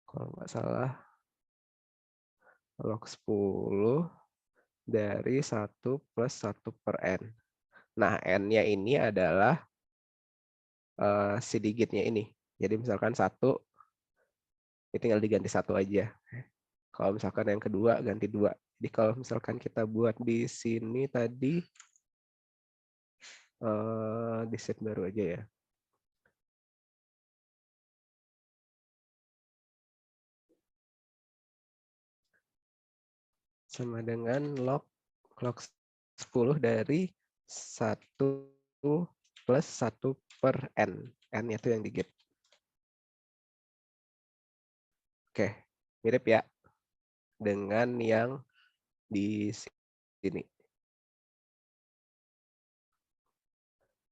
Kalau nggak salah log 10 dari 1 plus 1 per n. Nah, n-nya ini adalah si digitnya ini. Jadi misalkan 1, ini tinggal diganti 1 aja. Kalau misalkan yang kedua, ganti 2. Jadi kalau misalkan kita buat di sini tadi, di set baru aja ya. Sama dengan log 10 dari 1 plus 1 per n. N itu yang digit. Oke, mirip ya dengan yang di sini.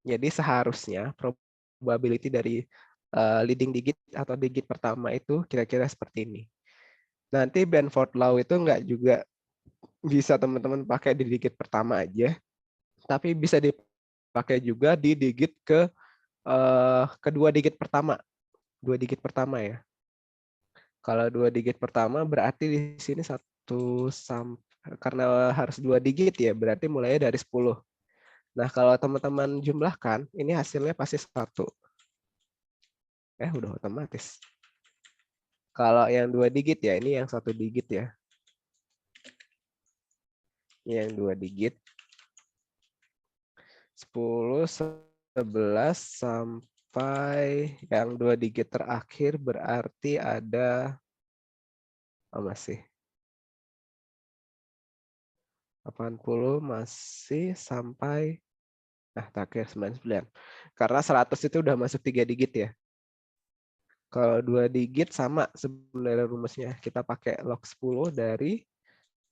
Jadi seharusnya probability dari leading digit atau digit pertama itu kira-kira seperti ini. Nanti Benford Law itu nggak juga bisa teman-teman pakai di digit pertama aja, tapi bisa dipakai juga di digit kedua digit pertama. 2 digit pertama ya. Kalau 2 digit pertama berarti di sini karena harus 2 digit ya, berarti mulainya dari 10. Nah, kalau teman-teman jumlahkan, ini hasilnya pasti 1. Udah otomatis. Kalau yang 2 digit ya, ini yang 1 digit ya. Yang 2 digit. 10, 11, sampai yang 2 digit terakhir berarti ada, masih 80 masih sampai, terakhir 99. Karena 100 itu udah masuk 3 digit ya. Kalau 2 digit sama sebenarnya rumusnya. Kita pakai log 10 dari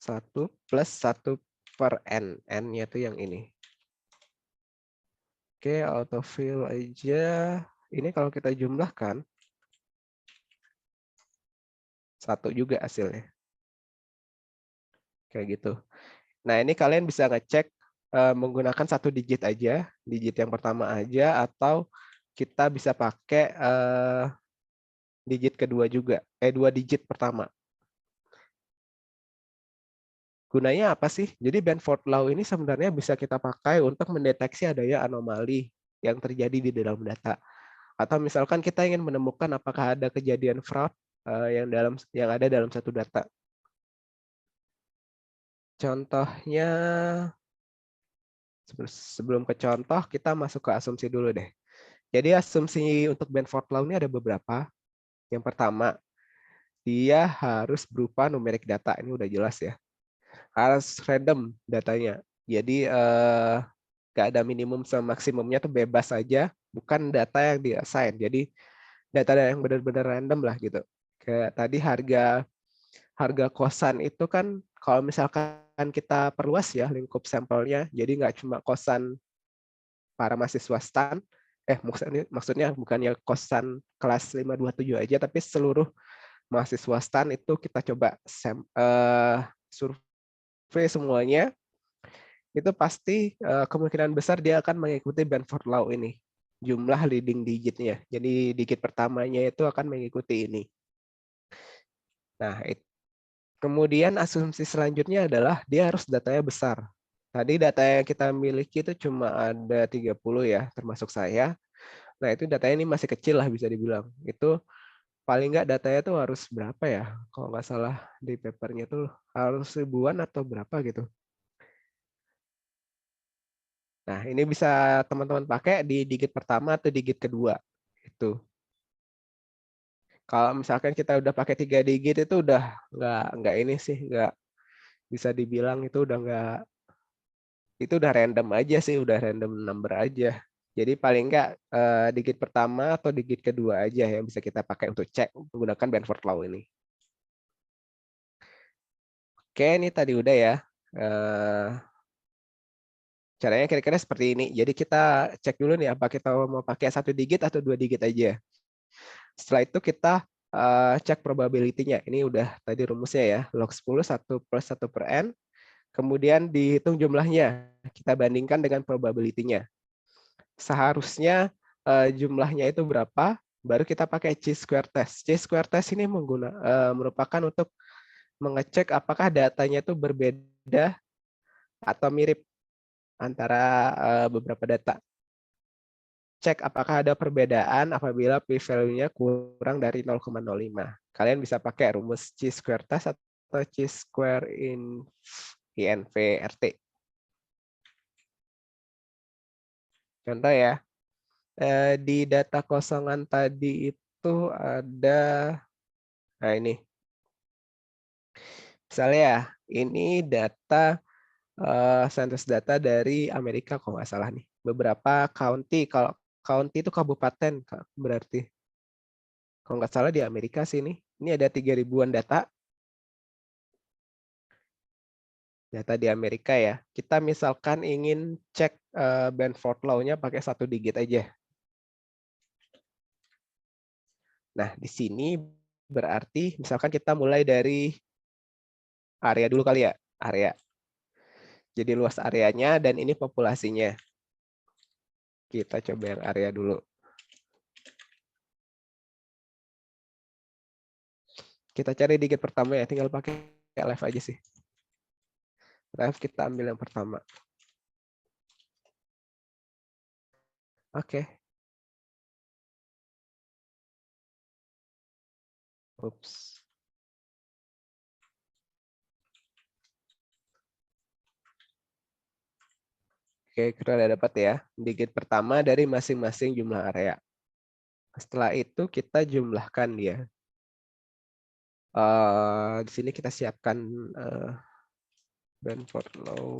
1 plus 1 per n. N-nya itu yang ini. Oke, autofill aja. ini kalau kita jumlahkan, 1 juga hasilnya. Kayak gitu. Nah, ini kalian bisa ngecek menggunakan 1 digit aja, digit yang pertama aja, atau kita bisa pakai digit kedua juga, 2 digit pertama. Gunanya apa sih? Jadi Benford Law ini sebenarnya bisa kita pakai untuk mendeteksi adanya anomali yang terjadi di dalam data. Atau misalkan kita ingin menemukan apakah ada kejadian fraud yang ada dalam satu data. Contohnya, sebelum ke contoh, kita masuk ke asumsi dulu deh. Jadi asumsi untuk Benford Law ini ada beberapa. Yang pertama, dia harus berupa numerik data. Ini udah jelas ya. Harus random datanya. Jadi nggak ada minimum sama maksimumnya, tuh bebas saja. Bukan data yang di-assign. Jadi data yang benar-benar random lah gitu. Kayak tadi harga kosan itu kan kalau misalkan kita perluas ya lingkup sampelnya, jadi nggak cuma kosan para mahasiswa STAN, maksudnya bukannya kosan kelas 527 aja, tapi seluruh mahasiswa STAN itu kita coba survei semuanya, itu pasti kemungkinan besar dia akan mengikuti Benford Law ini, jumlah leading digitnya. Jadi digit pertamanya itu akan mengikuti ini. Nah, kemudian asumsi selanjutnya adalah dia harus datanya besar. Tadi data yang kita miliki itu cuma ada 30 ya, termasuk saya. Nah, itu datanya ini masih kecil lah bisa dibilang. Itu paling nggak datanya tuh harus berapa ya? Kalau nggak salah di papernya tuh harus ribuan atau berapa gitu. Nah, ini bisa teman-teman pakai di digit pertama atau digit kedua. Itu. Kalau misalkan kita udah pakai 3 digit itu udah nggak ini sih, nggak bisa dibilang itu udah nggak, itu udah random aja sih, udah random number aja. Jadi paling nggak digit pertama atau digit kedua aja yang bisa kita pakai untuk cek menggunakan Benford Law ini. Oke, ini tadi udah ya. Caranya kira-kira seperti ini. Jadi kita cek dulu nih, apa kita mau pakai 1 digit atau 2 digit aja. Setelah itu kita cek probability-nya. Ini udah tadi rumusnya ya. Log 10, 1 plus 1 per n. Kemudian dihitung jumlahnya. Kita bandingkan dengan probability-nya. Seharusnya jumlahnya itu berapa, baru kita pakai chi-square test. Chi-square test ini merupakan untuk mengecek apakah datanya itu berbeda atau mirip antara beberapa data. Cek apakah ada perbedaan apabila p-value-nya kurang dari 0,05. Kalian bisa pakai rumus chi-square test atau chi-square INV-RT. Contoh ya, di data kosongan tadi itu ada, nah ini. Misalnya ya, ini data census data dari Amerika kalau nggak salah nih. Beberapa county, kalau county itu kabupaten berarti. Kalau nggak salah di Amerika sih ini. Ini ada 3.000-an data. Data di Amerika ya. Kita misalkan ingin cek Benford Law-nya pakai 1 digit aja. Nah, di sini berarti misalkan kita mulai dari area dulu kali ya. Area. Jadi luas areanya dan ini populasinya. Kita coba yang area dulu. Kita cari digit pertama ya, tinggal pakai left aja sih. Left kita ambil yang pertama. Oke. Oops. Oke, kita udah dapat ya. Digit pertama dari masing-masing jumlah area. Setelah itu kita jumlahkan dia. Di sini kita siapkan Benford Law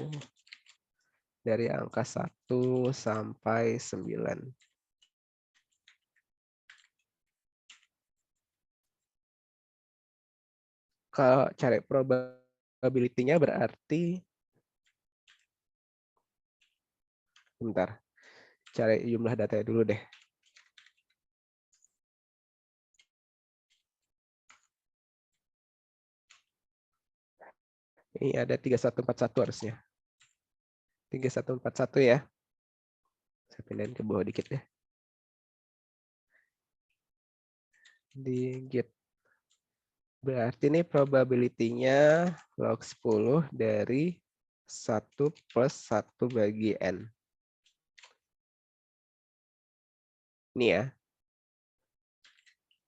dari angka 1 sampai 9. Kalau cari probability-nya berarti, bentar, cari jumlah datanya dulu deh. Ini ada 3141 harusnya. 3141 ya. Saya pindahin ke bawah dikit ya. Di git. Berarti ini probability-nya log 10 dari 1 plus 1 bagi N. Ini ya.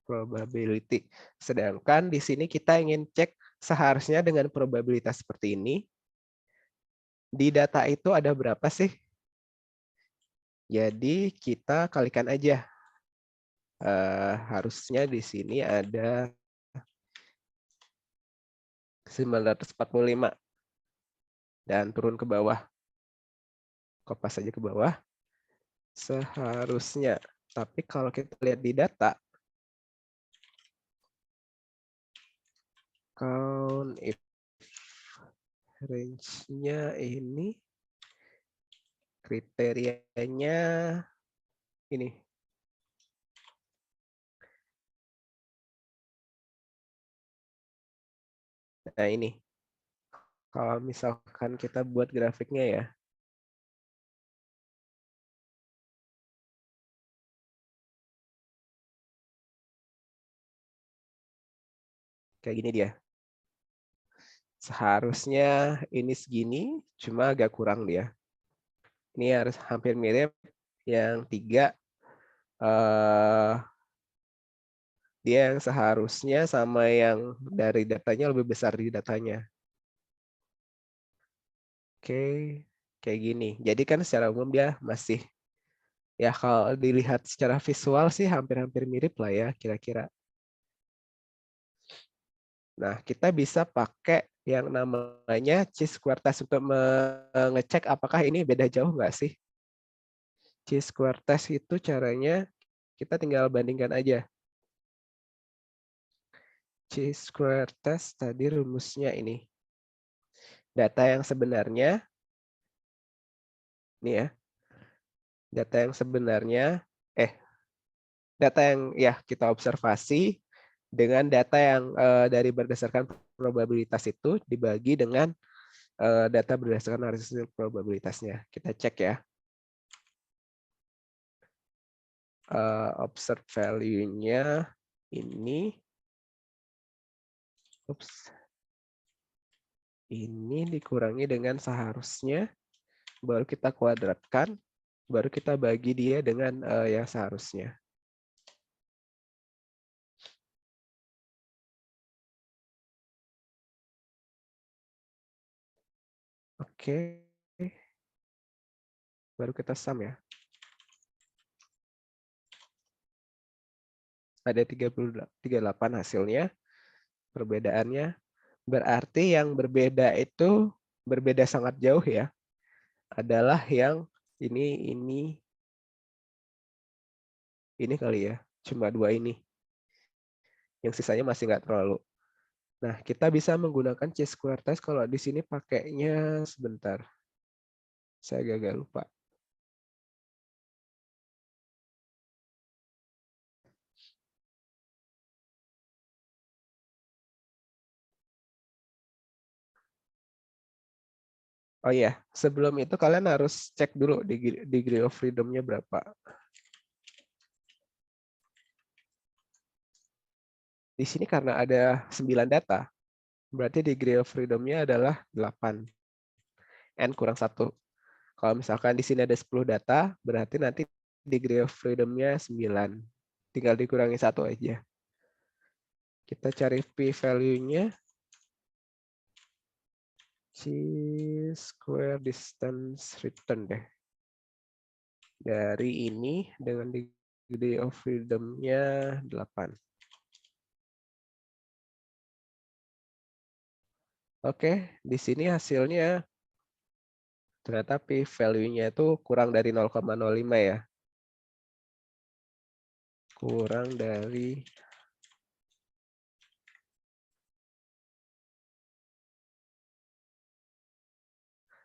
Probability. Sedangkan di sini kita ingin cek seharusnya dengan probabilitas seperti ini. Di data itu ada berapa sih? Jadi kita kalikan aja. Harusnya di sini ada 945. Dan turun ke bawah. Kopas saja ke bawah. Seharusnya. Tapi kalau kita lihat di data, count if range-nya ini, kriterianya ini. Nah ini. Kalau misalkan kita buat grafiknya ya. Kayak gini dia. Seharusnya ini segini, cuma agak kurang dia. Ini harus hampir mirip. Yang 3, dia yang seharusnya sama yang dari datanya lebih besar di datanya. Oke, kayak gini. Jadi kan secara umum dia masih, ya kalau dilihat secara visual sih hampir-hampir mirip lah ya kira-kira. Nah, kita bisa pakai yang namanya chi-square test untuk mengecek apakah ini beda jauh nggak sih. Chi-square test itu caranya kita tinggal bandingkan aja. Chi-square test tadi rumusnya ini. Data yang sebenarnya, ini ya. Data yang sebenarnya, data yang ya kita observasi dengan data yang dari berdasarkan probabilitas itu dibagi dengan data berdasarkan analisis probabilitasnya. Kita cek ya. Observe value-nya ini. Ini dikurangi dengan seharusnya, baru kita kuadratkan, baru kita bagi dia dengan yang seharusnya. Oke. Baru kita sum ya. Ada 38 hasilnya. Perbedaannya. Berarti yang berbeda itu berbeda sangat jauh ya. Adalah yang ini kali ya. Cuma 2 ini. Yang sisanya masih nggak terlalu. Nah, kita bisa menggunakan chi-square test kalau di sini pakainya sebentar. Saya agak lupa. Oh iya, sebelum itu kalian harus cek dulu degree of freedom-nya berapa. Di sini karena ada 9 data, berarti degree of freedom-nya adalah 8. N kurang 1. Kalau misalkan di sini ada 10 data, berarti nanti degree of freedom-nya 9. Tinggal dikurangi 1 aja. Kita cari p-value-nya. Chi-square distance return deh. Dari ini dengan degree of freedom-nya 8. Oke, di sini hasilnya ternyata p-value-nya itu kurang dari 0,05 ya. Kurang dari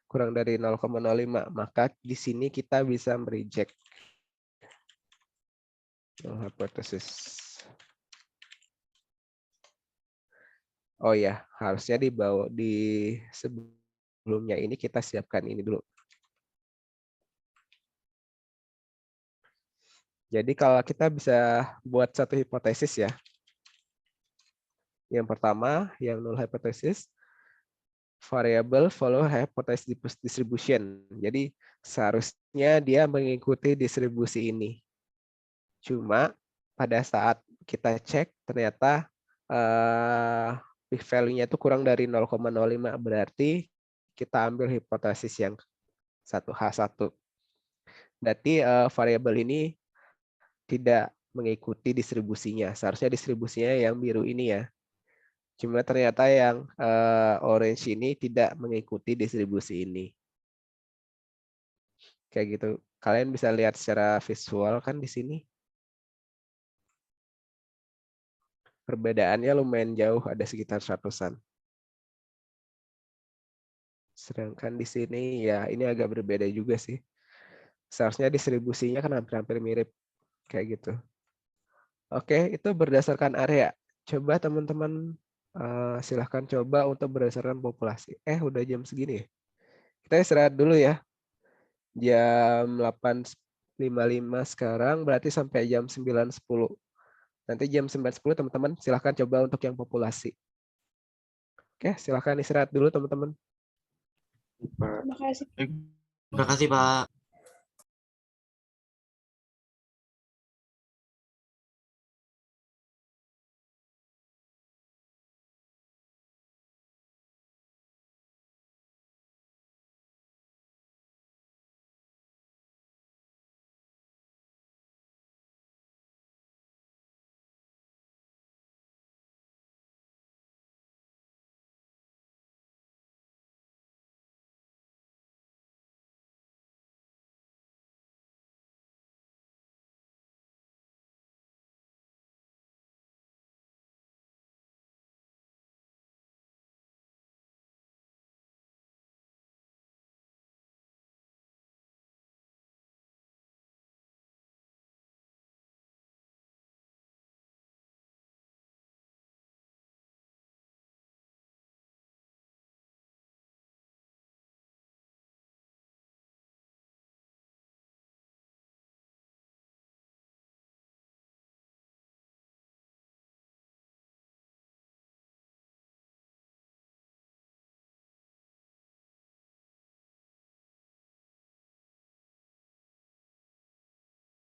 kurang dari 0,05, maka di sini kita bisa mereject null hypothesis. Oh ya, harusnya di sebelumnya ini kita siapkan ini dulu. Jadi kalau kita bisa buat satu hipotesis ya. Yang pertama, yang null hypothesis, variable follow hypothesis distribution. Jadi seharusnya dia mengikuti distribusi ini. Cuma pada saat kita cek ternyata peak value-nya itu kurang dari 0,05, berarti kita ambil hipotesis yang 1H1. Berarti variabel ini tidak mengikuti distribusinya. Seharusnya distribusinya yang biru ini ya. Cuma ternyata yang orange ini tidak mengikuti distribusi ini. Kayak gitu. Kalian bisa lihat secara visual kan di sini. Perbedaannya lumayan jauh, ada sekitar 100-an. Sedangkan di sini ya ini agak berbeda juga sih. Seharusnya distribusinya kan hampir-hampir mirip. Kayak gitu. Oke, itu berdasarkan area. Coba teman-teman silahkan coba untuk berdasarkan populasi. Udah jam segini ya. Kita istirahat dulu ya. Jam 8.55 sekarang, berarti sampai jam 9.10. Nanti jam 9.10 teman-teman silahkan coba untuk yang populasi. Oke, silahkan istirahat dulu teman-teman. Terima kasih. Terima kasih, Pak.